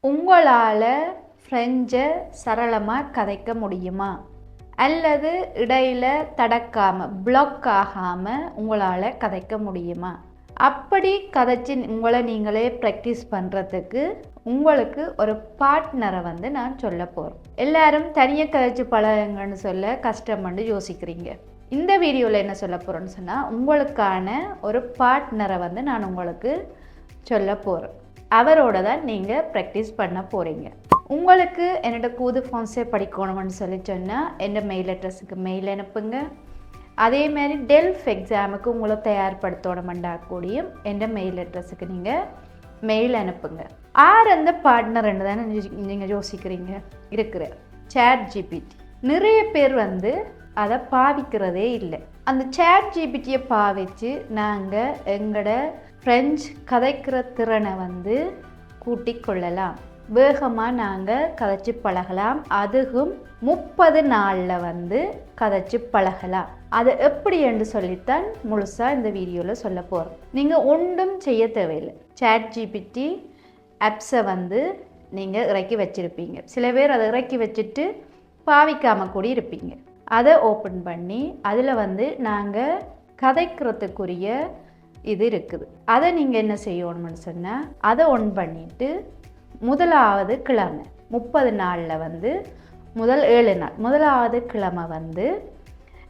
உங்களால் ஃப்ரெஞ்சை சரளமாக கதைக்க முடியுமா? அல்லது இடையில் தடக்காமல் பிளாக் ஆகாமல் உங்களால் கதைக்க முடியுமா? அப்படி கதைச்சி உங்களை நீங்களே ப்ராக்டிஸ் பண்ணுறதுக்கு உங்களுக்கு ஒரு பார்ட்னரை நான் சொல்ல போகிறேன். எல்லாரும் தனியாக கதைச்சி பழகுங்கன்னு சொல்ல கஷ்டம்னு யோசிக்கிறீங்க. இந்த வீடியோவில் என்ன சொல்ல போகிறேன்னு சொன்னால், உங்களுக்கான ஒரு பார்ட்னரை நான் உங்களுக்கு சொல்ல போகிறேன். அவரோட தான் நீங்கள் ப்ராக்டிஸ் பண்ண போகிறீங்க. உங்களுக்கு என்னோட கூது ஃபான்ஸே படிக்கணும்னு சொல்லி சொன்னால் என் மெயில் அட்ரஸுக்கு மெயில் அனுப்புங்க. அதேமாதிரி டெல்ஃப் எக்ஸாமுக்கு உங்களை தயார்படுத்தணுமெண்டாக்கூடியும் என் மெயில் அட்ரஸுக்கு நீங்கள் மெயில் அனுப்புங்க. ஆர் அந்த பார்ட்னர்ன்னு தானே நீங்கள் யோசிக்கிறீங்க. இருக்கிற ChatGPT நிறைய பேர் அதை பாவிக்கிறதே இல்லை. அந்த ChatGPTயை பாவிச்சு நாங்கள் எங்களோட ஃப்ரெஞ்சு கதைக்கிற திறனை கூட்டிக் கொள்ளலாம். வேகமாக நாங்கள் கதைச்சி பழகலாம். அதுவும் 30 நாளில் கதைச்சி பழகலாம். அது எப்படி என்று சொல்லித்தான் முழுசாக இந்த வீடியோவில் சொல்ல போகிறோம். நீங்கள் ஒன்றும் செய்ய தேவையில்லை. ChatGPT ஆப்ஸை நீங்கள் இறக்கி வச்சுருப்பீங்க. சில பேர் அதை இறக்கி வச்சுட்டு பாவிக்காமல் கூட இருப்பீங்க. அதை ஓப்பன் பண்ணி அதில் நாங்கள் கதைக்கிறதுக்குரிய இது இருக்குது. அதை நீங்கள் என்ன செய்யணும்னு சொன்னால், அதை ஒன் பண்ணிவிட்டு முதலாவது கிழமை 30 நாளில் முதல் 7 நாள் முதலாவது கிழமை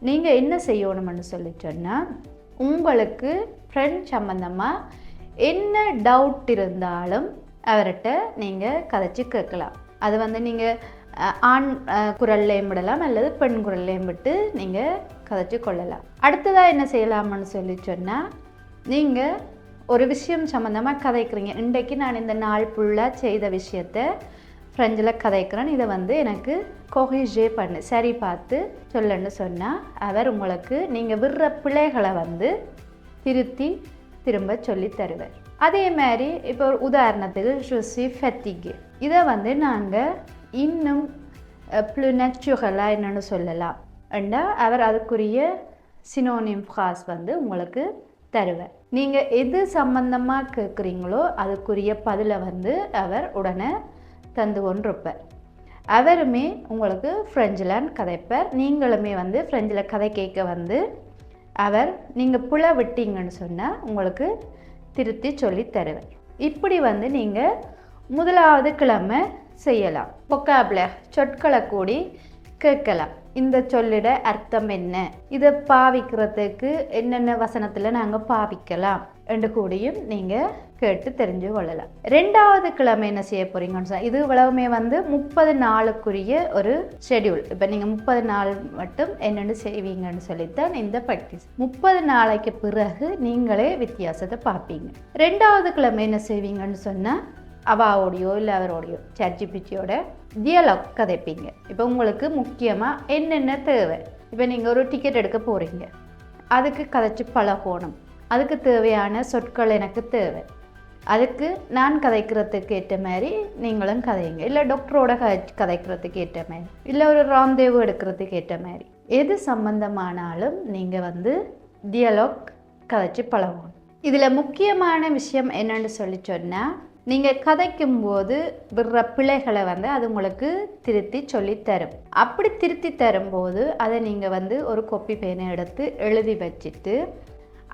நீங்கள் என்ன செய்யணும்னு சொல்லி சொன்னால், உங்களுக்கு ஃப்ரெண்ட் சம்மந்தமாக என்ன டவுட் இருந்தாலும் அவர்கிட்ட நீங்கள் கதைச்சி கேட்கலாம். அது நீங்கள் ஆண் குரல்லையும் விடலாம் அல்லது பெண் குரல்லையும் விட்டு நீங்கள் கதைச்சி கொள்ளலாம். அடுத்ததாக என்ன செய்யலாம்னு சொல்லி சொன்னால், நீங்கள் ஒரு விஷயம் சம்மந்தமாக கதைக்கிறீங்க. இன்றைக்கு நான் இந்த நாள் ஃபுல்லாக செய்த விஷயத்தை ஃப்ரெஞ்சில் கதைக்கிறேன், இதை எனக்கு கொஹிஜே பண்ணு சரி பார்த்து சொல்லுன்னு சொன்னால் அவர் உங்களுக்கு நீங்கள் விடுற பிழைகளை திருத்தி திரும்ப சொல்லி தருவார். அதே மாதிரி இப்போ ஒரு உதாரணத்துக்கு ஜூசி ஃபெத்திக்கு இதை நாங்கள் இன்னும் ப்ளூனச்சுகளாக என்னென்னு சொல்லலாம் என்றால் அவர் அதுக்குரிய சினோனிம் ஃப்ராஸ் உங்களுக்கு தருவார். நீங்கள் எது சம்பந்தமாக கேட்குறீங்களோ அதுக்குரிய பதிலை அவர் உடனே தந்து கொண்டிருப்பார். அவருமே உங்களுக்கு ஃப்ரெஞ்சில் கதைப்பார். நீங்களுமே ஃப்ரெஞ்சில் கதை கேட்க அவர் நீங்கள் புல விட்டீங்கன்னு சொன்னால் உங்களுக்கு திருத்தி சொல்லி தருவார். இப்படி நீங்கள் முதலாவது கிழமை செய்யலாம். பொக்காபுலர் சொற்களை கூடி கேட்கலாம். இந்த சொல்லிட அர்த்தம் என்ன, இதை பாவிக்கிறதுக்கு என்னென்ன வசனத்தில் நாங்கள் பாவிக்கலாம் என்று கூடியும் நீங்கள் கேட்டு தெரிஞ்சு கொள்ளலாம். 2வது கிழமை என்ன செய்ய போகிறீங்கன்னு சொன்னால், இது இவ்வளவுமே 30 நாளுக்குரிய ஒரு ஷெடியூல். இப்போ நீங்கள் 30 நாள் மட்டும் என்னென்னு செய்வீங்கன்னு சொல்லித்தான் இந்த ப்ராக்டிஸ். 30 நாளைக்கு பிறகு நீங்களே வித்தியாசத்தை பார்ப்பீங்க. 2வது கிழமை என்ன செய்வீங்கன்னு சொன்னால், அவாவோடையோ இல்லை அவரோடையோ ChatGPTயோட டியலாக் கதைப்பீங்க. இப்போ உங்களுக்கு முக்கியமாக என்னென்ன தேவை, இப்போ நீங்கள் ஒரு டிக்கெட் எடுக்க போகிறீங்க, அதுக்கு கதைச்சி பழகணும். அதுக்கு தேவையான சொற்கள் எனக்கு தேவை. அதுக்கு நான் கதைக்கிறதுக்கு ஏற்ற மாதிரி நீங்களும் கதைங்க. இல்லை டாக்டரோட கதைக்கிறதுக்கு ஏற்ற மாதிரி, இல்லை ஒரு ராம்தேவ் எடுக்கிறதுக்கு ஏற்ற மாதிரி, எது சம்பந்தமானாலும் நீங்கள் டியலாக் கதைச்சி பழகணும். இதில் முக்கியமான விஷயம் என்னென்னு சொல்லி சொன்னால், நீங்கள் கதைக்கும்போது விடுற பிழைகளை அது உங்களுக்கு திருத்தி சொல்லி தரும். அப்படி திருத்தி தரும்போது அதை நீங்கள் ஒரு கொப்பி பேனை எடுத்து எழுதி வச்சுட்டு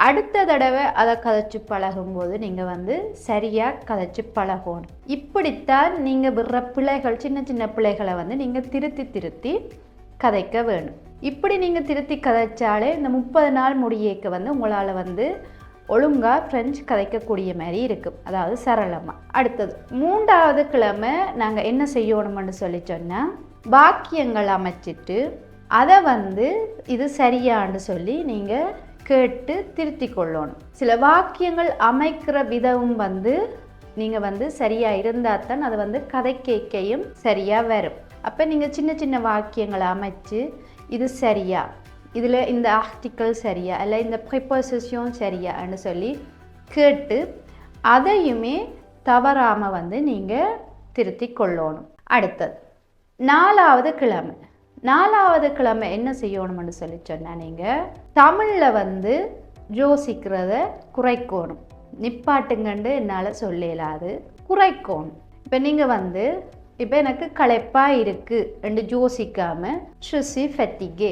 அடுத்த தடவை அதை கதைச்சி பழகும்போது நீங்கள் சரியாக கதைச்சி பழகணும். இப்படித்தான் நீங்கள் விடுற பிழைகள், சின்ன சின்ன பிழைகளை நீங்கள் திருத்தி கதைக்க வேணும். இப்படி நீங்கள் திருத்தி கதைச்சாலே இந்த 30 நாள் முடியேக்க உங்களால் ஒழுங்காக ஃப்ரெஞ்சு கதைக்கக்கூடிய மாதிரி இருக்கும். அதாவது சரளமாக. அடுத்தது 3வது கிழமை நாங்கள் என்ன செய்யணும்னு சொல்லி சொன்னால், வாக்கியங்கள் அமைச்சிட்டு அதை இது சரியான்னு சொல்லி நீங்கள் கேட்டு திருத்தி கொள்ளணும். சில வாக்கியங்கள் அமைக்கிற விதமும் நீங்கள் சரியாக இருந்தால் தான் அது கதை கேட்கையும் சரியாக வரும். அப்போ நீங்கள் சின்ன சின்ன வாக்கியங்களை அமைச்சு இது சரியா, இதில் இந்த ஆர்டிக்கல் சரியா, இல்லை இந்த ப்ரிப்போசிஷன் சரியான்னு சொல்லி கேட்டு அதையுமே தவறாமல் நீங்கள் திருத்தி கொள்ளணும். அடுத்தது 4வது கிழமை. 4வது கிழமை என்ன செய்யணும்னு சொல்லி சொன்னால், நீங்கள் தமிழில் யோசிக்கிறத குறைக்கணும். நிப்பாட்டுங்கண்டு என்னால் சொல்லலாது, குறைக்கணும். இப்போ இப்போ நீங்கள் வந்து இப்போ எனக்கு களைப்பாக இருக்குது என்று யோசிக்காமல் ஷுசி ஃபெட்டிகே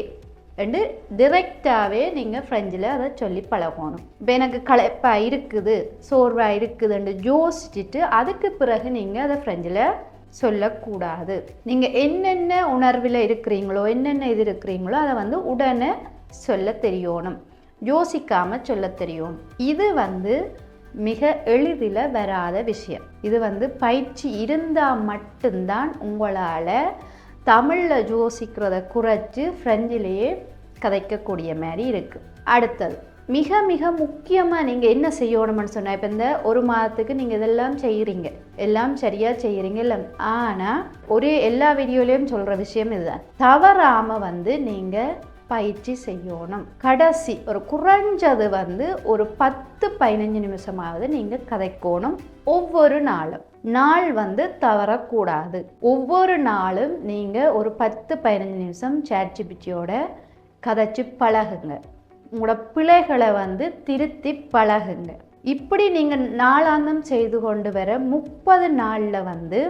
என்று டிரெக்டாகவே நீங்கள் ஃப்ரெஞ்சில் அதை சொல்லி பழகணும். இப்போ எனக்கு களைப்பாக இருக்குது, சோர்வாக இருக்குதுன்னு யோசிச்சுட்டு அதுக்கு பிறகு நீங்கள் அதை ஃப்ரெஞ்சில் சொல்லக்கூடாது. நீங்கள் என்னென்ன உணர்வில் இருக்கிறீங்களோ, என்னென்ன இது இருக்கிறீங்களோ அதை வந்து உடனே சொல்ல தெரியணும், யோசிக்காமல் சொல்ல தெரியணும். இது வந்து மிக எளிதில் வராத விஷயம். இது வந்து பயிற்சி இருந்தால் மட்டும்தான் உங்களால் தமிழில் யோசிக்கிறத குறைச்சி ஃப்ரெஞ்சிலேயே கதைக்கக்கூடிய மாதிரி இருக்குது. அடுத்தது மிக மிக முக்கியமாக நீங்கள் என்ன செய்யணும்னு சொன்னால், இப்போ இந்த ஒரு மாதத்துக்கு நீங்கள் இதெல்லாம் செய்கிறீங்க, எல்லாம் சரியாக செய்கிறீங்க இல்லை, ஆனால் ஒரே எல்லா வீடியோலையும் சொல்கிற விஷயம் இதுதான், தவறாமல் வந்து நீங்கள் பயிற்சி செய்யணும். கடைசி ஒரு குறைஞ்சது வந்து ஒரு 10-15 நிமிஷமாவது நீங்கள் கதைக்கணும் ஒவ்வொரு நாளும். நாள் வந்து தவறக்கூடாது. ஒவ்வொரு நாளும் நீங்கள் ஒரு 10-15 நிமிஷம் ChatGPTயோட கதைச்சு பழகுங்க. உங்களோட பிழைகளை வந்து திருத்தி பழகுங்க. இப்படி நீங்கள் நாளாந்தம் செய்து கொண்டு வர 30 நாளில் வந்து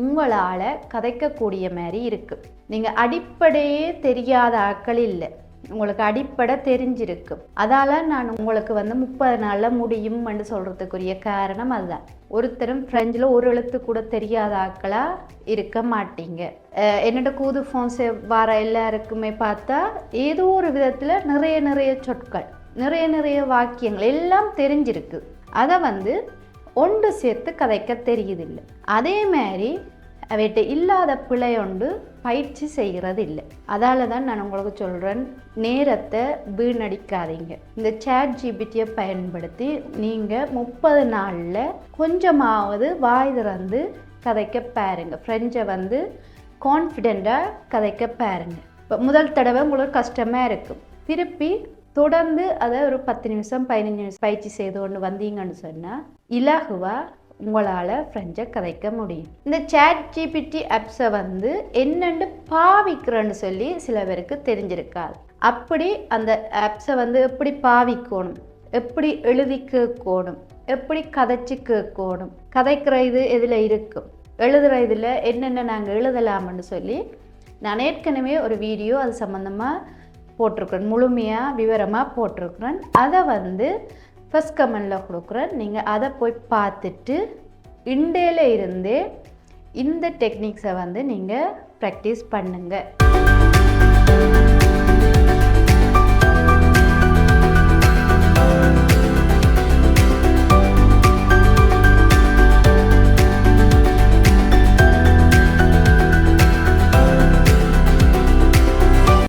உங்களால் கதைக்கக்கூடிய மாதிரி இருக்குது. நீங்கள் அடிப்படையே தெரியாத ஆட்கள் இல்லை, உங்களுக்கு அடிப்படை தெரிஞ்சிருக்கும். அதால் நான் உங்களுக்கு வந்து 30 நாளில் முடியும் என்று சொல்கிறதுக்குரிய காரணம் அதுதான். ஒருத்தரும் ஃப்ரெஞ்சில் ஒரு எழுத்து கூட தெரியாத ஆட்களாக இருக்க மாட்டீங்க. என்னோட கூது ஃபோன்ஸை வர எல்லாருக்குமே பார்த்தா ஏதோ ஒரு விதத்தில் நிறைய சொற்கள், நிறைய வாக்கியங்கள் எல்லாம் தெரிஞ்சிருக்கு. அதை வந்து ஒன்று சேர்த்து கதைக்க தெரியுதில்லை. அதே மாதிரி அவர்கிட்ட இல்லாத பிழை ஒன்று பயிற்சி செய்கிறது இல்லை. அதால் தான் நான் உங்களுக்கு சொல்கிறேன், நேரத்தை வீணடிக்காதீங்க. இந்த ChatGPTயை பயன்படுத்தி நீங்கள் 30 நாளில் கொஞ்சமாவது வாய் திறந்து கதைக்க பாருங்க. ஃப்ரெஞ்சை வந்து கான்ஃபிடெண்ட்டாக கதைக்க பாருங்க. இப்போ முதல் தடவை உங்களுக்கு கஷ்டமாக இருக்கும், திருப்பி தொடர்ந்து அதை ஒரு 10 நிமிஷம் 15 நிமிஷம் பயிற்சி செய்து கொண்டு வந்தீங்கன்னு சொன்னால் இலகுவாக உங்களால் ஃப்ரெஞ்சை கதைக்க முடியும். இந்த ChatGPT ஆப்ஸை வந்து என்னென்னு பாவிக்கிறேன்னு சொல்லி சில பேருக்கு தெரிஞ்சிருக்காது. அப்படி அந்த ஆப்ஸை வந்து எப்படி பாவிக்கணும், எப்படி எழுதி கேட்கணும், எப்படி கதைச்சி கேட்கணும், கதைக்கிற இது எதில் இருக்கும், எழுதுகிற இதில் என்னென்ன நாங்கள் எழுதலாம்னு சொல்லி நான் ஏற்கனவே ஒரு வீடியோ அது சம்மந்தமாக போட்டிருக்கிறேன், முழுமையாக விவரமாக போட்டிருக்கிறேன். அதை வந்து ஃபர்ஸ்ட் கமெண்டில் கொடுக்குறேன், நீங்கள் அதை போய் பார்த்துட்டு இண்டேல இருந்தே இந்த டெக்னிக்ஸை வந்து நீங்கள் ப்ராக்டிஸ் பண்ணுங்கள்.